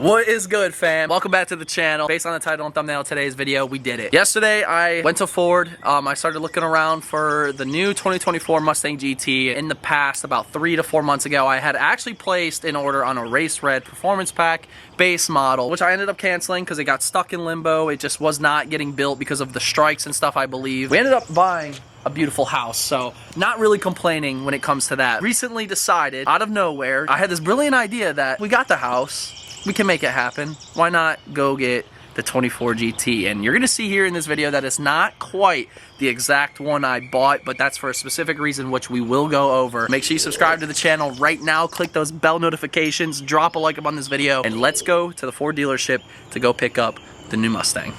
What is good, fam? Welcome back to the channel. Based on the title and thumbnail of today's video, we did it. Yesterday, I went to Ford. I started looking around for the new 2024 Mustang GT. In the past, about 3 to 4 months ago, I had actually placed an order on a race red performance pack base model, which I ended up canceling because it got stuck in limbo. It just was not getting built because of the strikes and stuff, I believe. We ended up buying a beautiful house, so not really complaining when it comes to that. Recently decided, out of nowhere, I had this brilliant idea that we got the house, we can make it happen. Why not go get the 24 GT? And you're gonna see here in this video that it's not quite the exact one I bought, but that's for a specific reason, which we will go over. Make sure you subscribe to the channel right now, click those bell notifications, drop a like up on this video, and let's go to the Ford dealership to go pick up the new Mustang.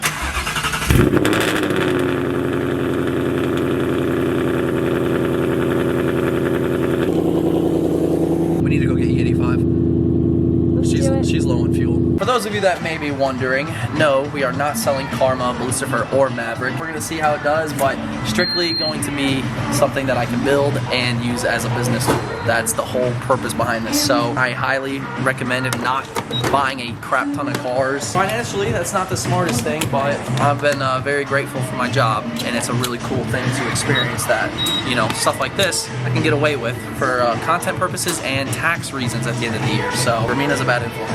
We need to go get E85. She's low on fuel. For those of you that may be wondering, no, we are not selling Karma, Lucifer, or Maverick. We're gonna see how it does, but strictly going to be something that I can build and use as a business tool. That's the whole purpose behind this. So I highly recommend not buying a crap ton of cars. Financially, that's not the smartest thing, but I've been very grateful for my job, and it's a really cool thing to experience that, you know, stuff like this I can get away with for content purposes and tax reasons at the end of the year. So Ramina's a bad influence.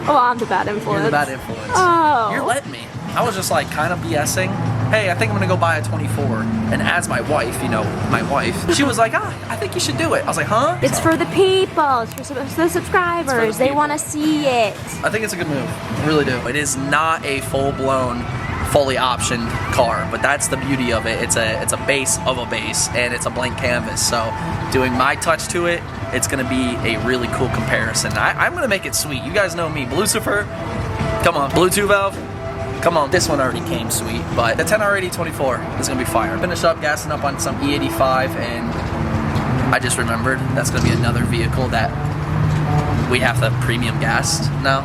Oh, I'm the bad influence. You're the bad influence. Oh. You're letting me. I was just like kind of BSing. Hey, I think I'm gonna go buy a 24. And as my wife, you know, my wife, she was like, I think you should do it. I was like, huh? It's for the people, it's for the subscribers. They want to see it. I think it's a good move. I really do. It is not a full-blown, fully optioned car, but that's the beauty of it. It's a base of a base, and it's a blank canvas. So doing my touch to it, it's gonna be a really cool comparison. I'm gonna make it sweet. You guys know me. Lucifer, come on. Blue 2 valve, come on. This one already came sweet, but the 10R80 24 is gonna be fire. Finish up gassing up on some E85, and I just remembered that's gonna be another vehicle that we have to premium gas now.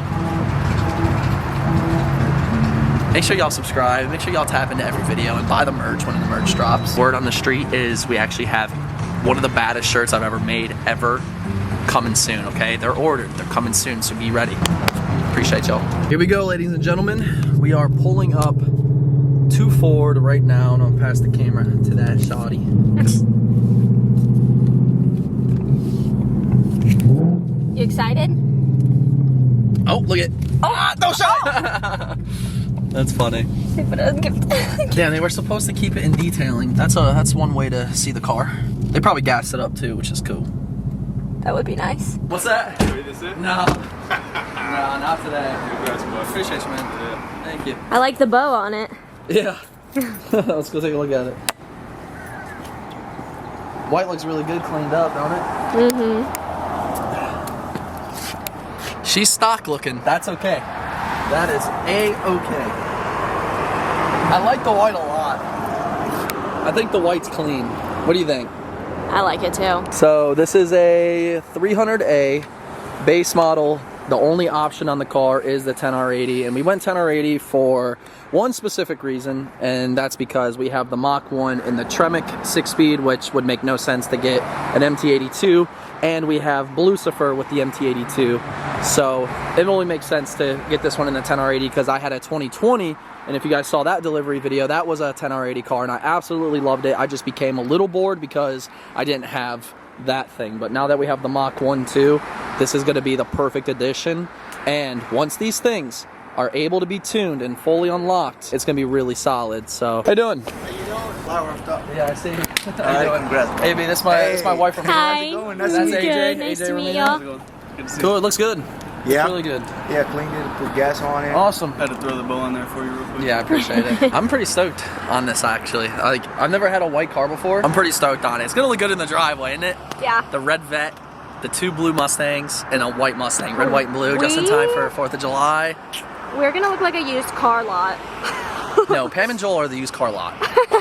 Make sure y'all subscribe, make sure y'all tap into every video and buy the merch when the merch drops. Word on the street is we actually have one of the baddest shirts I've ever made, coming soon, okay? They're ordered, they're coming soon, so be ready. Appreciate y'all. Here we go, ladies and gentlemen. We are pulling up to Ford right now, and I'll pass the camera to that shoddy. You excited? Oh, look at, no shot! That's funny. Yeah, they were supposed to keep it in detailing. That's one way to see the car. They probably gassed it up too, which is cool. That would be nice. What's that? Wait, is it? No. No, not today. Appreciate you, man. Yeah. Thank you. I like the bow on it. Yeah. Let's go take a look at it. White looks really good cleaned up, don't it? Mm-hmm. She's stock looking. That's okay. That is A-okay. I like the white a lot. I think the white's clean. What do you think? I like it too. So this is a 300A base model. The only option on the car is the 10R80, and we went 10R80 for one specific reason, and that's because we have the Mach 1 in the Tremec 6-speed, which would make no sense to get an MT82, and we have Lucifer with the MT82. So it only makes sense to get this one in the 10R80 because I had a 2020, and if you guys saw that delivery video, that was a 10R80 car, and I absolutely loved it. I just became a little bored because I didn't have that thing. But now that we have the Mach 1 too, this is going to be the perfect addition. And once these things are able to be tuned and fully unlocked, it's going to be really solid. So, how you doing? How you doing? Flower stuff. Yeah, I see. How you doing, Brad? Hey, this is my wife from here. Hi. How's it going? Nice That's to meet you. AJ. Nice AJ to meet Romano. you. Good to see Cool, it looks good. Yeah. It's really good. Yeah, cleaned it, put gas on it. Awesome. Had to throw the bow on there for you real quick. Yeah, I appreciate it. I'm pretty stoked on this actually. Like, I've never had a white car before. I'm pretty stoked on it. It's gonna look good in the driveway, isn't it? Yeah. The red vet, the 2 blue Mustangs, and a white Mustang. Red, white, and blue, just in time for 4th of July. We're gonna look like a used car lot. No, Pam and Joel are the used car lot.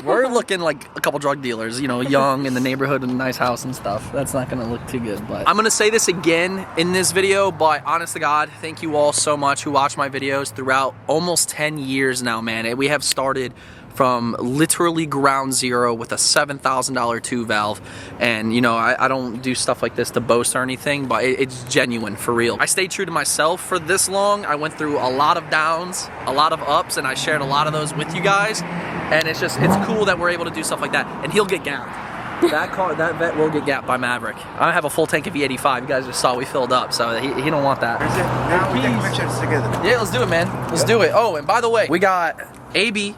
We're looking like a couple drug dealers, you know, young in the neighborhood in a nice house and stuff. That's not gonna look too good, but I'm gonna say this again in this video, but honest to God, thank you all so much who watch my videos throughout almost 10 years now, man. We have started from literally ground zero with a $7,000 two valve. And you know, I don't do stuff like this to boast or anything, but it's genuine, for real. I stayed true to myself for this long. I went through a lot of downs, a lot of ups, and I shared a lot of those with you guys. And it's cool that we're able to do stuff like that. And he'll get gapped. That vet will get gapped by Maverick. I have a full tank of E85. You guys just saw we filled up, so he don't want that. Now we take pictures together. Yeah, let's do it, man. Let's do it. Oh, and by the way, we got AB.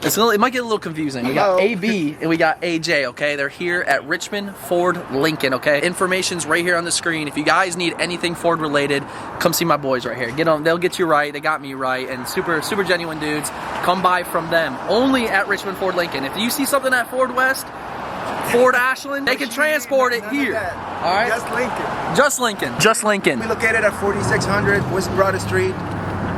It might get a little confusing. We got AB and we got AJ, okay? They're here at Richmond Ford Lincoln, okay? Information's right here on the screen. If you guys need anything Ford related, come see my boys right here. Get on, they'll get you right. They got me right, and super genuine dudes. Come buy from them. Only at Richmond Ford Lincoln. If you see something at Ford West, Ford Ashland, they can transport it here. All right? Just Lincoln. Just Lincoln. Just Lincoln. We located at 4600 West Broad Street.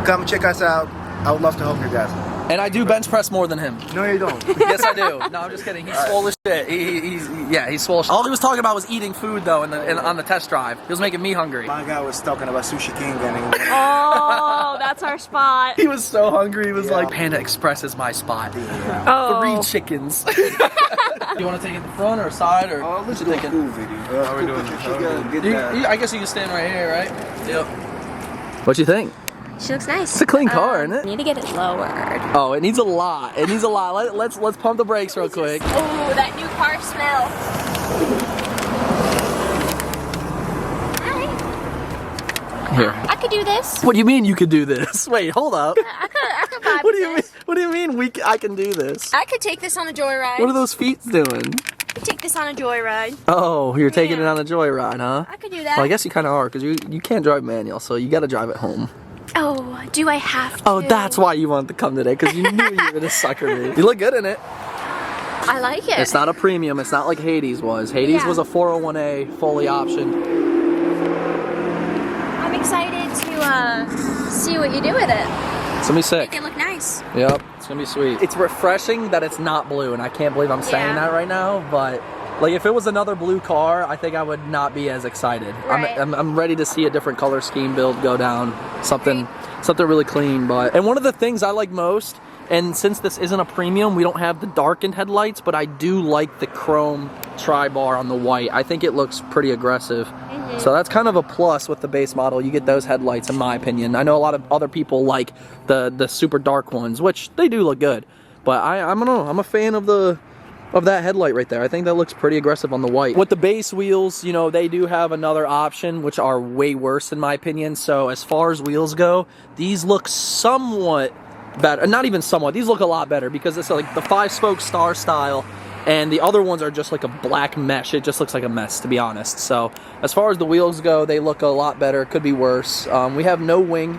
Come check us out. I would love to help you guys. And I do bench press more than him. No, you don't. Yes, I do. No, I'm just kidding. He's swole as shit. He's swole as shit. All he was talking about was eating food, though, on the test drive. He was making me hungry. My guy was talking about Sushi King and Oh, that's our spot. He was so hungry. He was like, Panda Express is my spot. Yeah. Oh. 3 chickens. You want to take it in the front or side? Or Let's do a cool video. How are we doing? I guess you can stand right here, right? Yep. What you think? She looks nice. It's a clean car, isn't it? Need to get it lowered. Oh, it needs a lot. It needs a lot. Let's pump the brakes real quick. Oh, that new car smell. Hi. Here. I could do this. What do you mean you could do this? Wait, hold up. I could vibe What do with you mean? this. What do you mean I can do this? I could take this on a joyride. What are those feet doing? Take this on a joyride. Oh, you're taking it Yeah. on a joyride, huh? I could do that. Well, I guess you kind of are, because you can't drive manual, so you got to drive it home. Oh, do I have to? Oh, that's why you wanted to come today, because you knew you were going to sucker me. You look good in it. I like it. It's not a premium. It's not like Hades was. Hades Yeah. was a 401A, fully optioned. I'm excited to see what you do with it. It's going to be sick. Make it look nice. Yep, it's going to be sweet. It's refreshing that it's not blue, and I can't believe I'm saying that right now, but... Like, if it was another blue car, I think I would not be as excited. Right. I'm ready to see a different color scheme build go down, something really clean. And one of the things I like most, and since this isn't a premium, we don't have the darkened headlights, but I do like the chrome tri-bar on the white. I think it looks pretty aggressive. So that's kind of a plus with the base model. You get those headlights, in my opinion. I know a lot of other people like the super dark ones, which they do look good. But I don't know, I'm a fan of that headlight right there. I think that looks pretty aggressive on the white. With the base wheels, you know, they do have another option, which are way worse in my opinion. So as far as wheels go, these look somewhat better. Not even somewhat, these look a lot better, because it's like the 5-spoke star style, and the other ones are just like a black mesh. It just looks like a mess, to be honest. So as far as the wheels go, they look a lot better. It could be worse. We have no wing.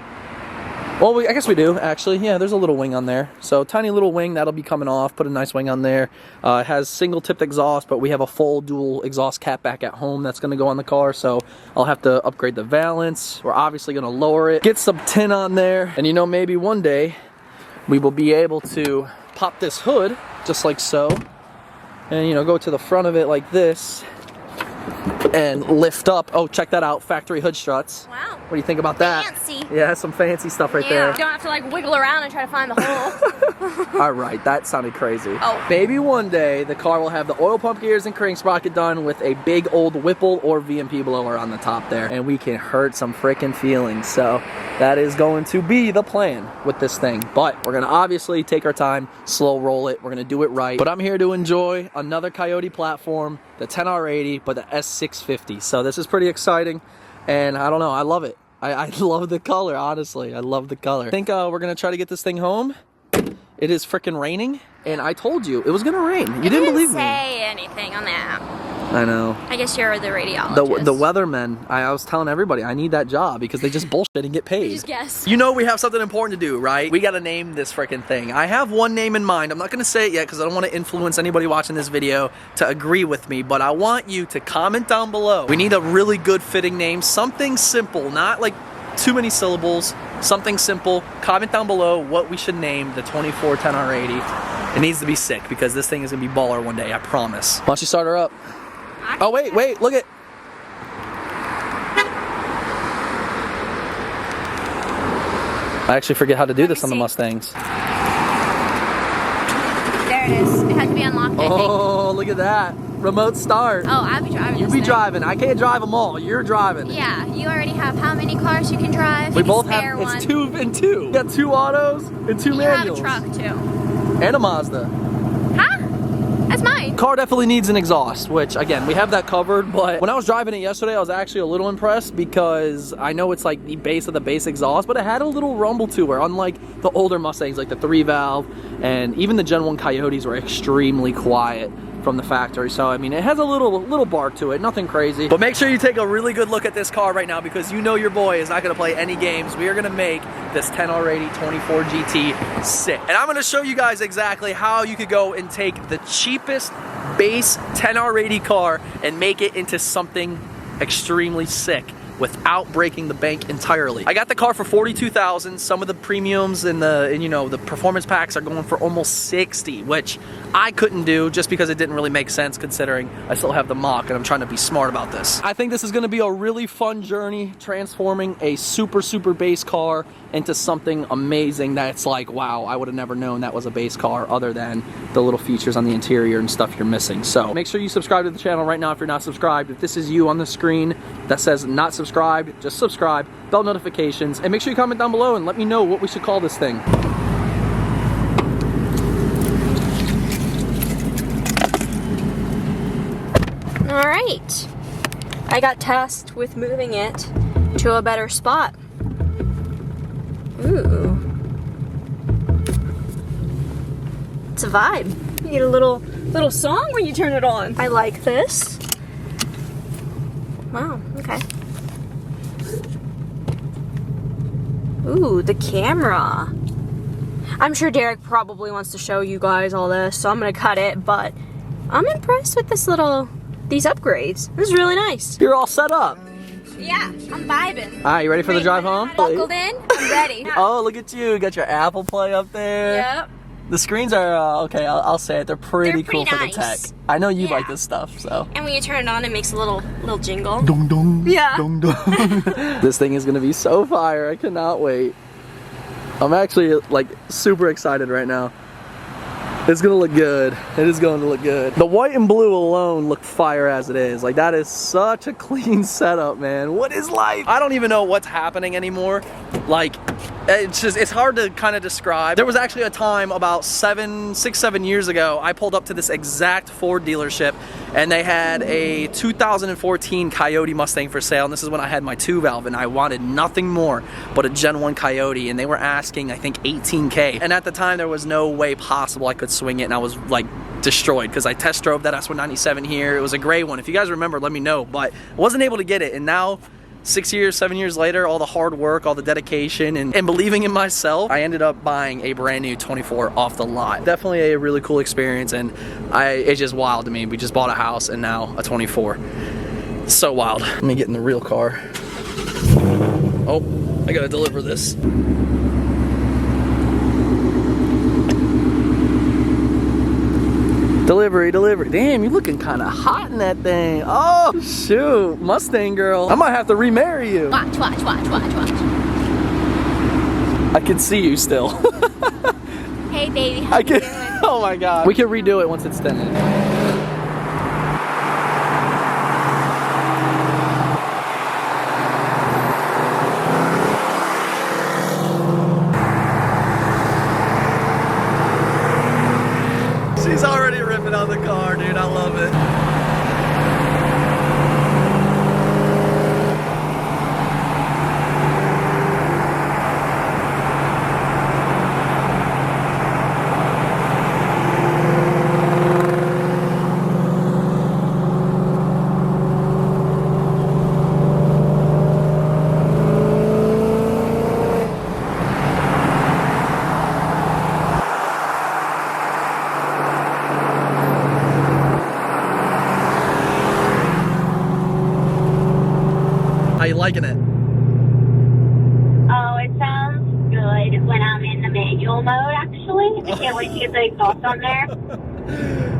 Well, I guess we do, actually. Yeah, there's a little wing on there. So, tiny little wing, that'll be coming off. Put a nice wing on there. It has single-tipped exhaust, but we have a full dual exhaust cap back at home that's going to go on the car, so I'll have to upgrade the valance. We're obviously going to lower it, get some tin on there, and you know, maybe one day we will be able to pop this hood, just like so, and, you know, go to the front of it like this, and lift up. Oh, check that out, factory hood struts. Wow. What do you think about that? Fancy. Yeah, some fancy stuff right there. You don't have to like wiggle around and try to find the hole. All right, that sounded crazy. Oh. Maybe one day the car will have the oil pump gears and crank sprocket done with a big old Whipple or VMP blower on the top there, and we can hurt some freaking feelings. So that is going to be the plan with this thing. But we're gonna obviously take our time, slow roll it. We're gonna do it right. But I'm here to enjoy another Coyote platform, the 10R80, but the S650. So this is pretty exciting, and I don't know, I love it. I love the color, honestly. I love the color. I think we're gonna try to get this thing home. It is freaking raining, and I told you it was gonna rain. You didn't believe me. Say anything on that. I know. I guess you're the radiologist. The weathermen, I was telling everybody I need that job because they just bullshit and get paid. Just guess. You know we have something important to do, right? We gotta name this freaking thing. I have one name in mind. I'm not gonna say it yet because I don't want to influence anybody watching this video to agree with me, but I want you to comment down below. We need a really good fitting name, something simple, not like too many syllables, something simple. Comment down below what we should name the 24 10R80. It needs to be sick because this thing is gonna be baller one day, I promise. Why don't you start her up? Oh, wait, look at... I actually forget how to do this on the Mustangs. it is. It had to be unlocked, I think. Oh, look at that. Remote start. Oh, I'll be driving. You be driving. I can't drive them all. You're driving. Yeah, you already have how many cars you can drive? We You both can spare have, one. it's 2 and 2. You got 2 autos and 2 You manuals. have a truck too. And a Mazda. Huh? That's mine. Car definitely needs an exhaust, which again, we have that covered, but when I was driving it yesterday, I was actually a little impressed because I know it's like the base of the base exhaust, but it had a little rumble to it, unlike the older Mustangs, like the 3-valve, and even the Gen 1 Coyotes were extremely quiet from the factory. So I mean, it has a little bark to it, nothing crazy. But make sure you take a really good look at this car right now, because you know your boy is not gonna play any games. We are gonna make this 10R80 24 GT sick. And I'm gonna show you guys exactly how you could go and take the cheapest base 10R80 car and make it into something extremely sick without breaking the bank entirely. I got the car for $42,000. Some of the premiums and you know, the performance packs are going for almost $60,000, which I couldn't do just because it didn't really make sense considering I still have the Mach and I'm trying to be smart about this. I think this is gonna be a really fun journey transforming a super base car into something amazing that's like, wow, I would have never known that was a base car other than the little features on the interior and stuff you're missing. So make sure you subscribe to the channel right now if you're not subscribed. If this is you on the screen that says not subscribed, just subscribe, bell notifications, and make sure you comment down below and let me know what we should call this thing. All right. I got tasked with moving it to a better spot. Ooh. It's a vibe. You get a little song when you turn it on. I like this. Wow, okay. Ooh, the camera. I'm sure Derek probably wants to show you guys all this, so I'm gonna cut it, but I'm impressed with these upgrades. This is really nice. You're all set up. Yeah, I'm vibing. All right, you ready for the drive home? Buckled in, I'm ready. Oh, look at you. You got your Apple Play up there. Yep. The screens are, okay, I'll say it, they're pretty cool for the nice. tech. I know you Yeah. like this stuff, so. And when you turn it on, it makes a little jingle. Dong dong. Yeah. Dong dong. This thing is gonna be so fire. I cannot wait. I'm actually like super excited right now. It's gonna look good. It is going to look good. The white and blue alone look fire as it is. Like, that is such a clean setup, man. What is life? I don't even know what's happening anymore. Like, it's hard to kind of describe. There was actually a time about 6, 7 years ago, I pulled up to this exact Ford dealership and they had a 2014 Coyote Mustang for sale. And this is when I had my 2-valve and I wanted nothing more but a Gen 1 Coyote, and they were asking, I think, $18K. And at the time, there was no way possible I could swing it, and I was like destroyed because I test drove that S197 here. It was a gray one. If you guys remember, let me know, but I wasn't able to get it. And now 6 years, 7 years later, all the hard work, all the dedication, and believing in myself, I ended up buying a brand new 24 off the lot. Definitely a really cool experience, and it's just wild to me. We just bought a house and now a 24. So wild. Let me get in the real car. Oh, I gotta deliver this. Delivery. Damn, you're looking kind of hot in that thing. Oh, shoot. Mustang girl. I might have to remarry you. Watch. I can see you still. Hey, baby, how you doing? Oh my God. We can redo it once it's tinted. She's already ripping out the car, dude. I love it. How you liking it? Oh, it sounds good when I'm in the manual mode, actually. I can't wait to get the exhaust on there.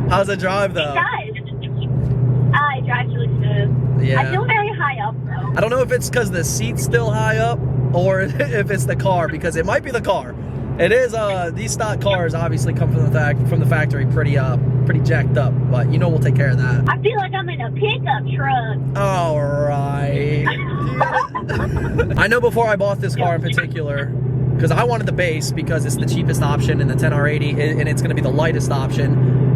How's it drive though? It does. It drives really smooth. Yeah. I feel very high up, though. I don't know if it's because the seat's still high up or if it's the car, because it might be the car. It is, these stock cars obviously come from the factory pretty jacked up, but you know we'll take care of that. I feel like I'm in a pickup truck. All right. I know before I bought this car in particular, because I wanted the base because it's the cheapest option in the 10R80 and it's going to be the lightest option.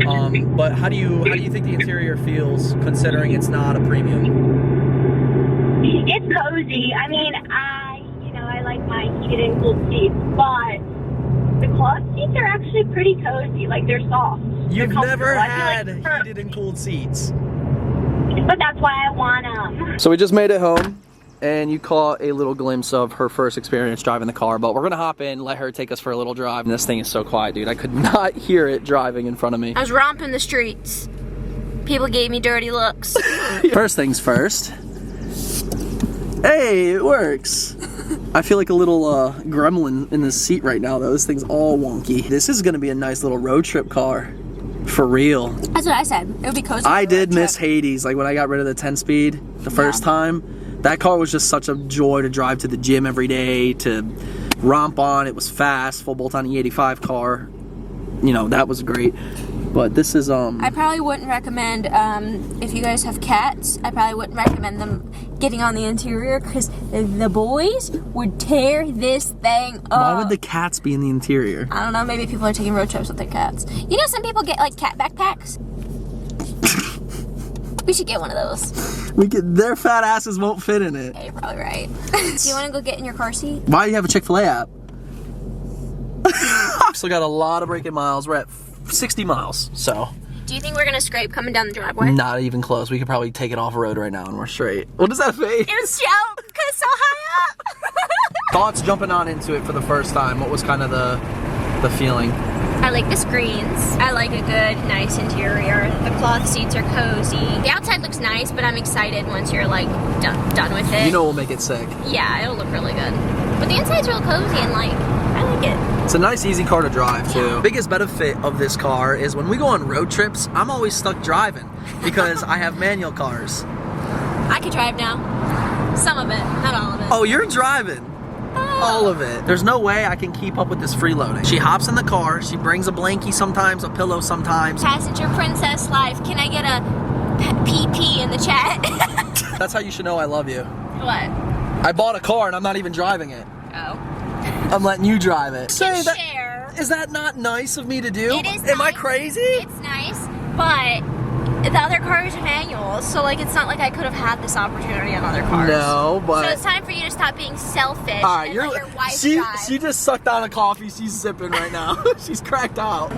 But how do you think the interior feels considering it's not a premium? It's cozy. I mean, I like my heated and cooled seats, but the cloth seats are actually pretty cozy. Like, they're soft. You've never had like heated and cooled seats. But that's why I want them. So we just made it home, and you caught a little glimpse of her first experience driving the car, but we're gonna hop in, let her take us for a little drive. And this thing is so quiet, dude. I could not hear it driving in front of me. I was romping the streets. People gave me dirty looks. First things first. Hey, it works. I feel like a little gremlin in this seat right now, though. This thing's all wonky. This is gonna be a nice little road trip car. For real. That's what I said. It would be cozy. I did miss Hades, like when I got rid of the 10-speed the first time. That car was just such a joy to drive to the gym every day, to romp on. It was fast, full bolt-on E85 car. You know, that was great. But this is I probably wouldn't recommend if you guys have cats. I probably wouldn't recommend them getting on the interior because the boys would tear this thing up. Why would the cats be in the interior? I don't know. Maybe people are taking road trips with their cats. You know, some people get like cat backpacks. We should get one of those. Their fat asses won't fit in it. Yeah, you're probably right. Do you want to go get in your car seat? Why do you have a Chick-fil-A app? Still got a lot of braking miles. We're at 60 miles, so. Do you think we're gonna scrape coming down the driveway? Not even close. We could probably take it off road right now and we're straight. What is that face? It was shout because it's so high up. Thoughts jumping on into it for the first time. What was kind of the feeling? I like the screens. I like a good, nice interior. The cloth seats are cozy. The outside looks nice, but I'm excited once you're like done with it. You know we'll make it sick. Yeah, it'll look really good. But the inside's real cozy and like, I like it. It's a nice, easy car to drive too. Biggest benefit of this car is when we go on road trips, I'm always stuck driving because I have manual cars. I could drive now. Some of it, not all of it. Oh, you're driving. All of it. There's no way I can keep up with this freeloading. She hops in the car, she brings a blankie sometimes, a pillow sometimes. Passenger princess life. Can I get a PP in the chat? That's how you should know I love you. What? I bought a car and I'm not even driving it. Oh. I'm letting you drive it. Can share. Is that not nice of me to do? It is. Am I crazy? It's nice, but the other car is manual, so like it's not like I could have had this opportunity on other cars. No, but so it's time for you to stop being selfish. All right, and let your wife she drive. She just sucked down a coffee. She's sipping right now. She's cracked out.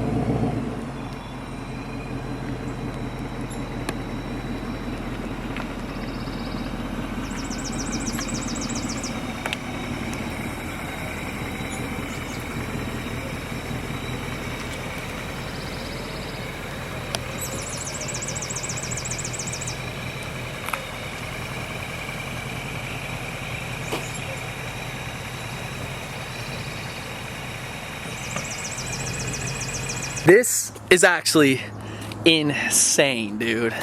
This is actually insane, dude.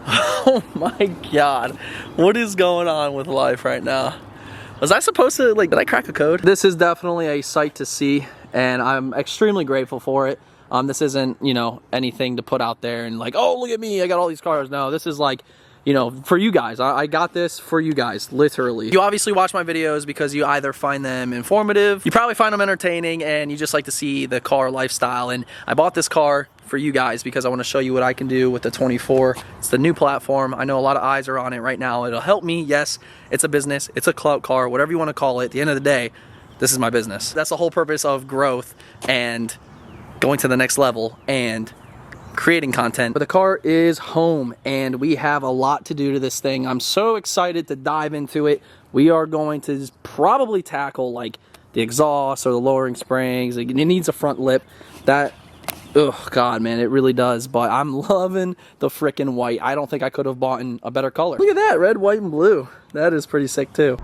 Oh my God. What is going on with life right now? Was I supposed to, like, did I crack a code? This is definitely a sight to see, and I'm extremely grateful for it. This isn't, you know, anything to put out there and like, oh, look at me, I got all these cars. No, this is like, you know, for you guys. I got this for you guys, literally. You obviously watch my videos because you either find them informative, you probably find them entertaining, and you just like to see the car lifestyle. And I bought this car for you guys because I want to show you what I can do with the 24. It's the new platform. I know a lot of eyes are on it right now. It'll help me. Yes, it's a business. It's a clout car, whatever you want to call it. At the end of the day, this is my business. That's the whole purpose of growth and going to the next level and creating content. But the car is home and we have a lot to do to this thing. I'm so excited to dive into it. We are going to probably tackle like the exhaust or the lowering springs. It needs a front lip. That, oh God, man, it really does. But I'm loving the frickin' white. I don't think I could have bought in a better color. Look at that, red, white, and blue. That is pretty sick too.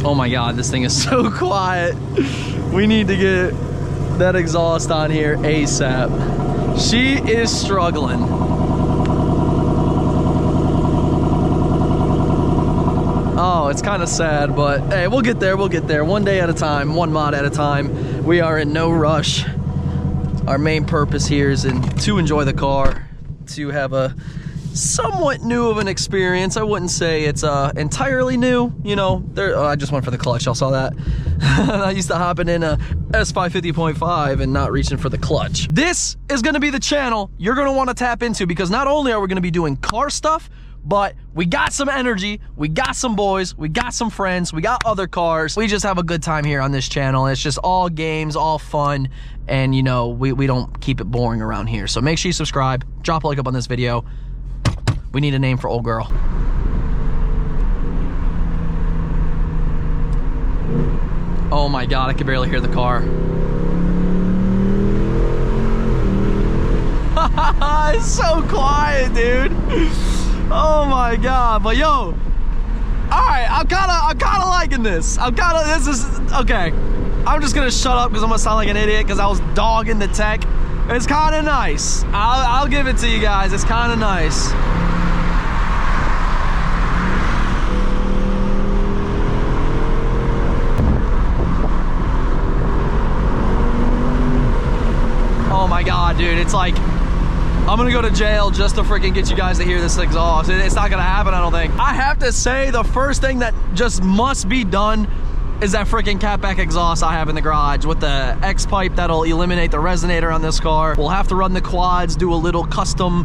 Oh my God, this thing is so quiet. We need to get that exhaust on here ASAP. She is struggling. Oh, it's kind of sad, but hey, we'll get there, we'll get there. One day at a time, one mod at a time. We are in no rush. Our main purpose here is to enjoy the car, to have a somewhat new of an experience. I wouldn't say it's entirely new, you know. I just went for the clutch, y'all saw that. I used to hop in a S550.5 and not reaching for the clutch. This is gonna be the channel you're gonna wanna tap into, because not only are we gonna be doing car stuff, but we got some energy, we got some boys, we got some friends, we got other cars. We just have a good time here on this channel. It's just all games, all fun, and you know, we don't keep it boring around here. So make sure you subscribe, drop a like up on this video. We need a name for old girl. Oh my God, I can barely hear the car. It's so quiet, dude. Oh my God, but yo, all right, I'm kinda liking this. This is, okay. I'm just gonna shut up because I'm gonna sound like an idiot because I was dogging the tech. It's kinda nice. I'll give it to you guys, it's kinda nice. Oh my God, dude, it's like, I'm gonna go to jail just to freaking get you guys to hear this exhaust. It's not gonna happen, I don't think. I have to say, the first thing that just must be done is that freaking catback exhaust I have in the garage with the X pipe that'll eliminate the resonator on this car. We'll have to run the quads, do a little custom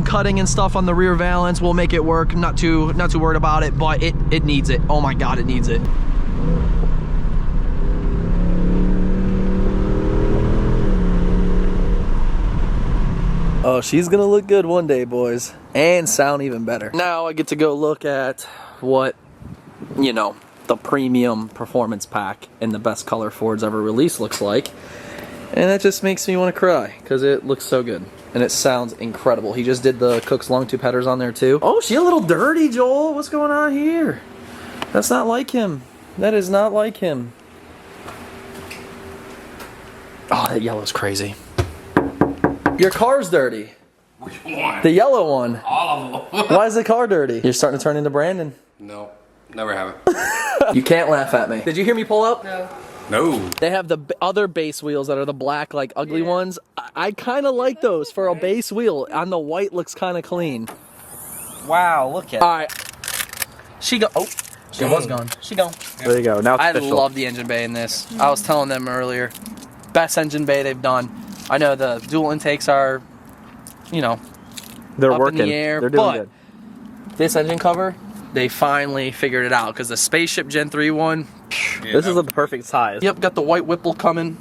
cutting and stuff on the rear valance. We'll make it work. Not too worried about it, but it needs it. Oh my God, it needs it. Oh, she's gonna look good one day, boys, and sound even better. Now I get to go look at what, you know, the premium performance pack in the best color Ford's ever released looks like. And that just makes me want to cry, because it looks so good. And it sounds incredible. He just did the Cook's long tube headers on there too. Oh, she a little dirty, Joel. What's going on here? That's not like him. That is not like him. Oh, that yellow's crazy. Your car's dirty. Which one? The yellow one. All of them. Why is the car dirty? You're starting to turn into Brandon. No, never have it. You can't laugh at me. Did you hear me pull up? No. No. They have the other base wheels that are the black, like ugly ones. I kind of like those for a base wheel. On the white, looks kind of clean. Wow, look at. All right. She go. Oh, she was gone. She gone. There you go. Now it's I official. love the engine bay in this. I was telling them earlier, best engine bay they've done. I know the dual intakes are, you know, They're up working. in the air, They're doing but good. this engine cover, they finally figured it out, because the Spaceship Gen 3 one, This is the perfect size. yep, got the white Whipple coming.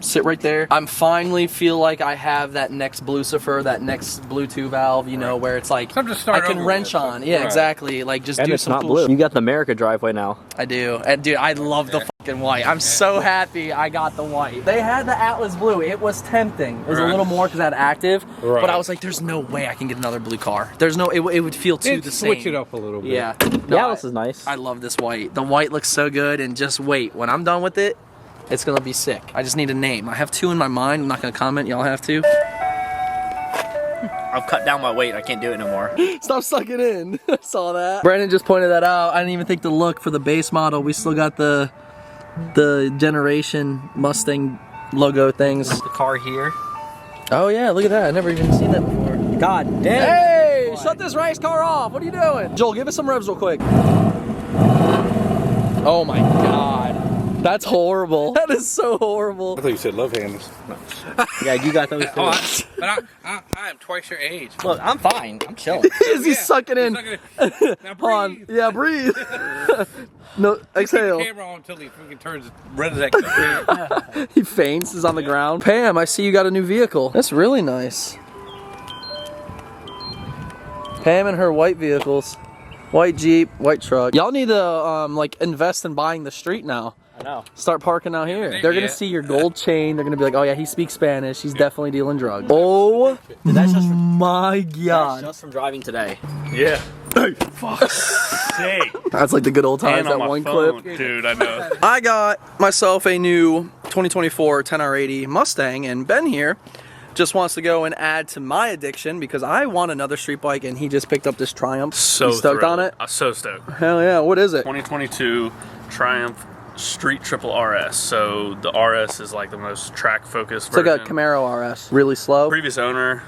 Sit right there. I'm finally feel like I have that next Blucifer, that next Bluetooth valve, you know, where it's like Something to start I can over wrench with. on. Yeah, Right. exactly. Like just And do it's some not cool blue. shit. You got the America driveway now. I do. And dude, I love the fucking white. I'm so happy I got the white. They had the Atlas blue. It was tempting. It was a Right. little more because I had active. Right. But I was like, there's no way I can get another blue car. There's no, it would feel too the same. Switch it up a little bit. Yeah. The Atlas is nice. I love this white. The white looks so good, and just wait. When I'm done with it, it's gonna be sick. I just need a name. I have two in my mind. I'm not gonna comment. Y'all have to. I've cut down my weight. I can't do it no more. Stop sucking in. I saw that. Brandon just pointed that out. I didn't even think to look for the base model. We still got the generation Mustang logo things. The car here. Oh yeah, look at that. I never even seen that before. God damn. Hey, shut this race car off. What are you doing? Joel, give us some revs real quick. Oh my God. That's horrible. That is so horrible. I thought you said love handles. Yeah, you got those too. But I am twice your age. Look, I'm fine. I'm chilling. Is he sucking in? Now Hold on. breathe. Yeah, breathe. No, exhale. Keep the camera on until he freaking turns red as that. He faints, is on the ground. Pam, I see you got a new vehicle. That's really nice. Pam and her white vehicles. White Jeep, white truck. Y'all need to like invest in buying the street now. I know. Start parking out here. They're gonna Yeah. see your gold chain. They're gonna be like, oh yeah, he speaks Spanish. He's definitely dealing drugs. Oh That's just from, my that's God. just from driving today. Yeah. That's like the good old times, And that on my one phone, clip. dude. I know. I got myself a new 2024 10R80 Mustang, and Ben here just wants to go and add to my addiction because I want another street bike, and he just picked up this Triumph. So You stoked on it? I'm so stoked. Hell yeah, what is it? 2022 Triumph Street Triple RS. So the RS is like the most track focused It's version. like a Camaro RS. Really slow. Previous owner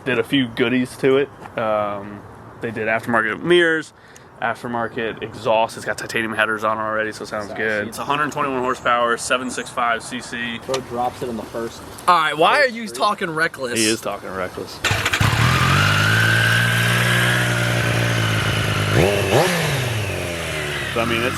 did a few goodies to it. They did aftermarket mirrors, aftermarket exhaust. It's got titanium headers on it already, so it sounds good. It's 121 horsepower, 765 cc. Bro drops it in the first. All right, why are you talking reckless? He is talking reckless. I mean, it's.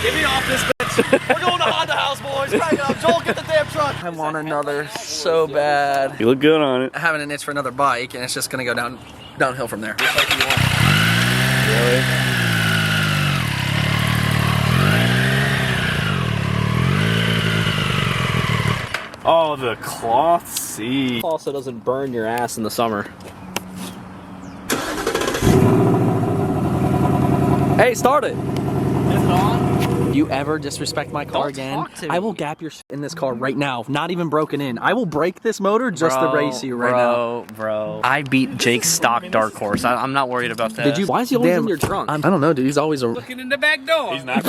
Get me off this bitch. We're going to Honda House, boys. Back it up. Joel, get the damn truck. I want another so bad. You look good on it. I'm having an itch for another bike, and it's just gonna go downhill from there. Just like you want. Really? Oh, the cloth seat. Also doesn't burn your ass in the summer. Hey, start it. Is it on? You ever disrespect my car Don't again? talk to I me. will gap your in this car right now, not even broken in. I will break this motor just to race you right now. Bro. I beat Jake's stock dark horse. I'm not worried about that. Did you? Why is he always Damn. in your trunk? I don't know, dude. He's always a. Looking in the back door. He's not.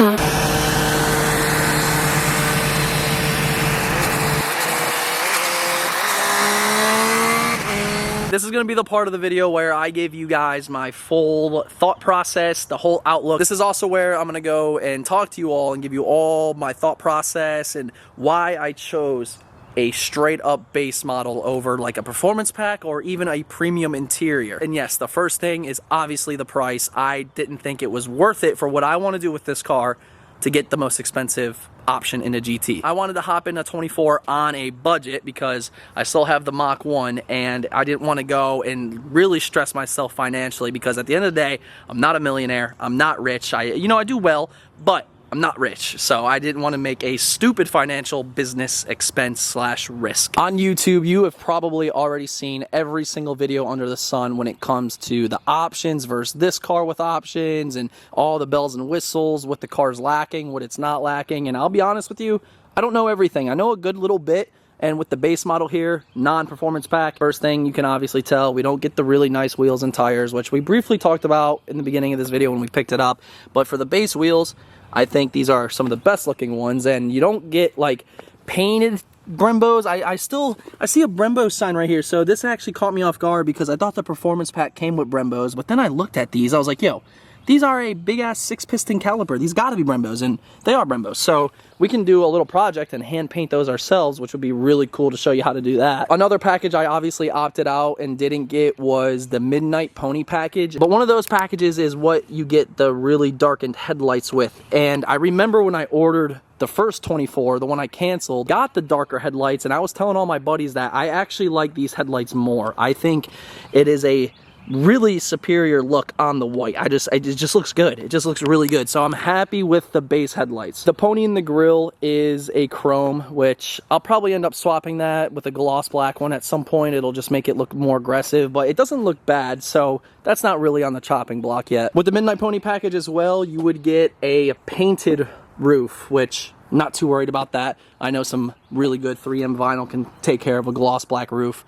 This is going to be the part of the video where I give you guys my full thought process, the whole outlook. This is also where I'm going to go and talk to you all and give you all my thought process and why I chose a straight up base model over like a performance pack or even a premium interior. And yes, the first thing is obviously the price. I didn't think it was worth it for what I want to do with this car to get the most expensive option in a GT. I wanted to hop in a 24 on a budget because I still have the Mach 1 and I didn't want to go and really stress myself financially because at the end of the day, I'm not a millionaire, I'm not rich. I do well, but I'm not rich, so I didn't want to make a stupid financial business expense / risk. On YouTube, you have probably already seen every single video under the sun when it comes to the options versus this car with options and all the bells and whistles, what the car's lacking, what it's not lacking, and I'll be honest with you, I don't know everything. I know a good little bit, and with the base model here, non-performance pack, first thing you can obviously tell, we don't get the really nice wheels and tires, which we briefly talked about in the beginning of this video when we picked it up, but for the base wheels, I think these are some of the best looking ones, and you don't get like painted Brembos. I see a Brembo sign right here, so this actually caught me off guard because I thought the performance pack came with Brembos, but then I looked at these, I was like, yo, these are a big ass 6-piston caliper. These gotta be Brembos, and they are Brembos. So we can do a little project and hand paint those ourselves, which would be really cool to show you how to do that. Another package I obviously opted out and didn't get was the Midnight Pony package. But one of those packages is what you get the really darkened headlights with. And I remember when I ordered the first 24, the one I canceled, got the darker headlights, and I was telling all my buddies that I actually like these headlights more. I think it is a really superior look on the white. It just looks good. It just looks really good. So I'm happy with the base headlights. The pony in the grill is a chrome, which I'll probably end up swapping that with a gloss black one at some point. It'll just make it look more aggressive, but it doesn't look bad. So that's not really on the chopping block yet. With the Midnight Pony package as well, you would get a painted roof, which I'm not too worried about that. I know some really good 3M vinyl can take care of a gloss black roof.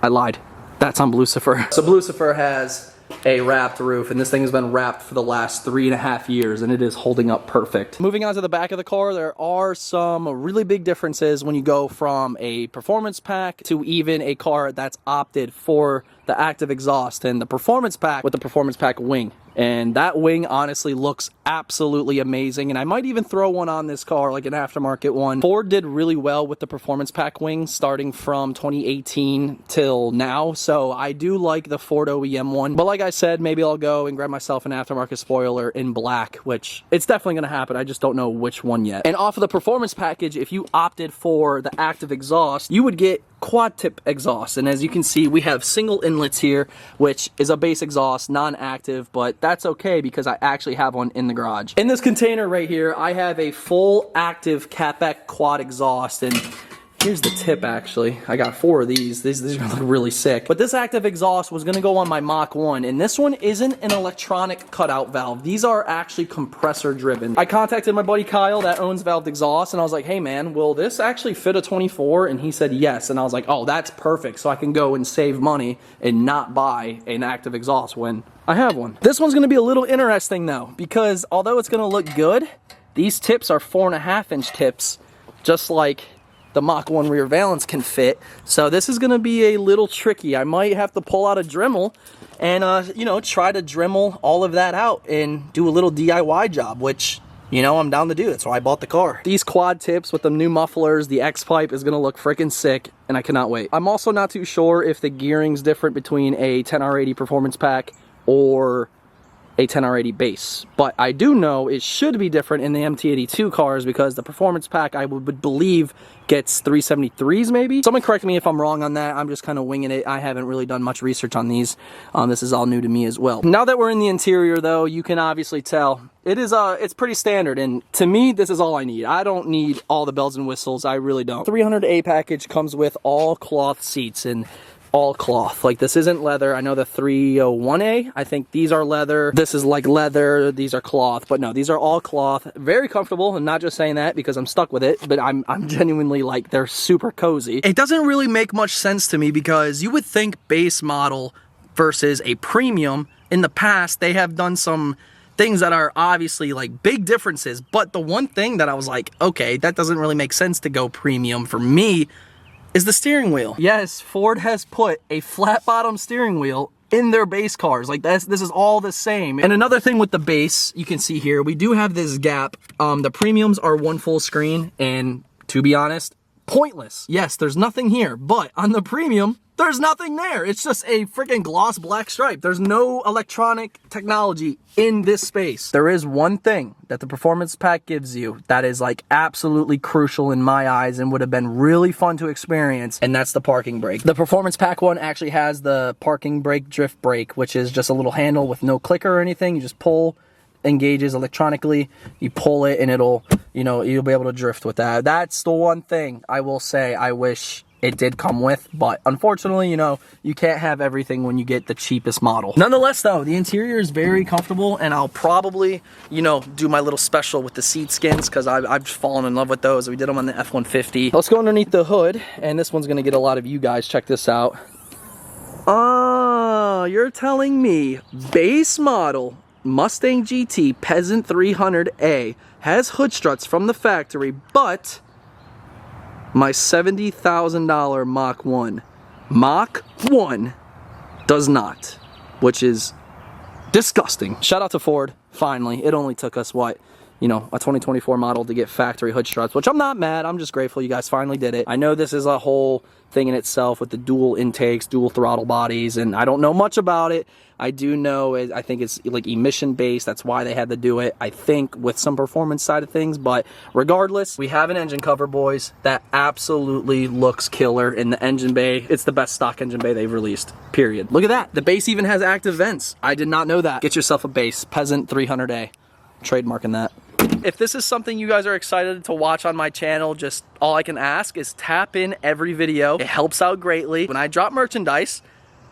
I lied. That's on Blucifer. So Blucifer has a wrapped roof, and this thing has been wrapped for the last 3.5 years, and it is holding up perfect. Moving on to the back of the car, there are some really big differences when you go from a performance pack to even a car that's opted for the active exhaust and the performance pack with the performance pack wing. And that wing honestly looks absolutely amazing, and I might even throw one on this car, like an aftermarket one. Ford did really well with the performance pack wing starting from 2018 till now, so I do like the Ford OEM one. But like I said, maybe I'll go and grab myself an aftermarket spoiler in black, which it's definitely going to happen. I just don't know which one yet. And off of the performance package, if you opted for the active exhaust, you would get quad tip exhaust, and as you can see, we have single inlets here, which is a base exhaust, non-active, but that's okay because I actually have one in the garage. In this container right here, I have a full active Catback quad exhaust, and Here's the tip, actually. I got 4 of these. These are gonna look really sick. But this active exhaust was gonna go on my Mach 1, and this one isn't an electronic cutout valve. These are actually compressor driven. I contacted my buddy Kyle that owns Valved Exhaust, and I was like, hey man, will this actually fit a 24? And he said yes, and I was like, oh, that's perfect. So I can go and save money and not buy an active exhaust when I have one. This one's gonna be a little interesting though, because although it's gonna look good, these tips are 4.5-inch tips, just like the Mach 1 rear valance can fit. So this is gonna be a little tricky. I might have to pull out a Dremel and, you know, try to Dremel all of that out and do a little DIY job, which, you know, I'm down to do. That's why I bought the car. These quad tips with the new mufflers, the X-pipe is gonna look freaking sick, and I cannot wait. I'm also not too sure if the gearing's different between a 10R80 performance pack or a 10R80 base, but I do know it should be different in the MT82 cars because the performance pack I would believe gets 373s maybe. Someone correct me if I'm wrong on that. I'm just kind of winging it. I haven't really done much research on these. This is all new to me as well. Now that we're in the interior though, you can obviously tell it's pretty standard, and to me this is all I need. I don't need all the bells and whistles. I really don't. 300A package comes with all cloth seats, and all cloth. Like, this isn't leather. I know the 301A, I think these are leather. This is like leather, these are cloth, but no, these are all cloth. Very comfortable, and not just saying that because I'm stuck with it, but I'm genuinely like, they're super cozy. It doesn't really make much sense to me because you would think base model versus a premium. In the past, they have done some things that are obviously like big differences, but the one thing that I was like, okay, that doesn't really make sense to go premium for me is the steering wheel. Yes, Ford has put a flat bottom steering wheel in their base cars. Like, this is all the same. And another thing with the base, you can see here, we do have this gap. The premiums are 1 full screen, and to be honest, pointless. Yes, there's nothing here, but on the premium, there's nothing there. It's just a freaking gloss black stripe. There's no electronic technology in this space. There is one thing that the performance pack gives you that is like absolutely crucial in my eyes and would have been really fun to experience, and that's the parking brake. The performance pack one actually has the parking brake drift brake, which is just a little handle with no clicker or anything. You just pull, engages electronically, you pull it, and it'll, you know, you'll be able to drift with that. That's the one thing I will say I wish it did come with, but unfortunately, you know, you can't have everything when you get the cheapest model. Nonetheless though, the interior is very comfortable, and I'll probably, you know, do my little special with the seat skins because I've fallen in love with those. We did them on the F-150. Let's go underneath the hood, and this one's gonna get a lot of you guys. Check this out. Oh, you're telling me base model Mustang GT Peasant 300A has hood struts from the factory, but my $70,000 Mach 1 does not, which is disgusting. Shout out to Ford, finally. It only took us, what, you know, a 2024 model to get factory hood struts, which I'm not mad. I'm just grateful you guys finally did it. I know this is a whole thing in itself with the dual intakes, dual throttle bodies, and I don't know much about it. I do know I think it's like emission based. That's why they had to do it, I think, with some performance side of things. But regardless, we have an engine cover, boys, that absolutely looks killer in the engine bay. It's the best stock engine bay they've released, period. Look at that. The base even has active vents. I did not know that. Get yourself a base. Peasant 300A. Trademarking that. If this is something you guys are excited to watch on my channel, just all I can ask is tap in every video. It helps out greatly. When I drop merchandise,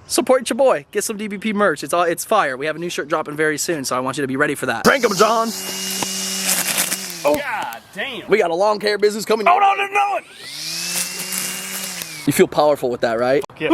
support your boy. Get some DBP merch. It's fire. We have a new shirt dropping very soon, so I want you to be ready for that. Crank 'em, John. Oh, God damn. we got a lawn care business coming. Oh, no, no, no. You feel powerful with that, right? Yeah.